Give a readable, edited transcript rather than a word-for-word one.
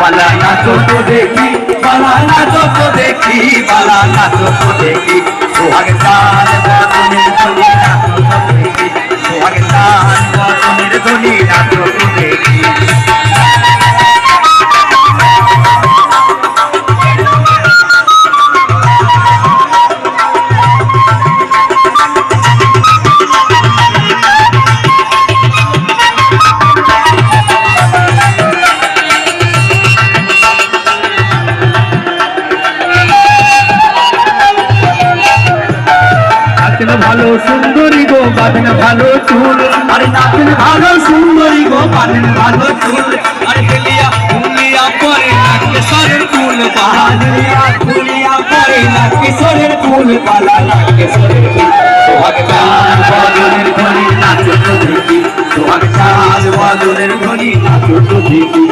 বালা নাচো তো দেখি, বালা নাচো তো দেখি, বালা নাচো তো দেখি, সোহাগ তাল বদনের ধ্বনি নাচো তো দেখি, সোহাগ তাল বদনের ধ্বনি নাচো তো দেখি। ভালো সুন্দরী গো বাঁধেন ভালো চুল, আরে নাচেন ভালো সুন্দরী গো বাঁধেন ভালো চুল, আরে হেলিয়া হুলিয়া পরে না কেশরের ফুল, বাহালিয়া হুলিয়া পরে না কেশরের ফুল, বালা না কেশরের ফুল, সোহাগ চাঁদ বদনের ধ্বনি নাচো তো দেখি, সোহাগ চাঁদ বদনের ধ্বনি নাচো তো দেখি।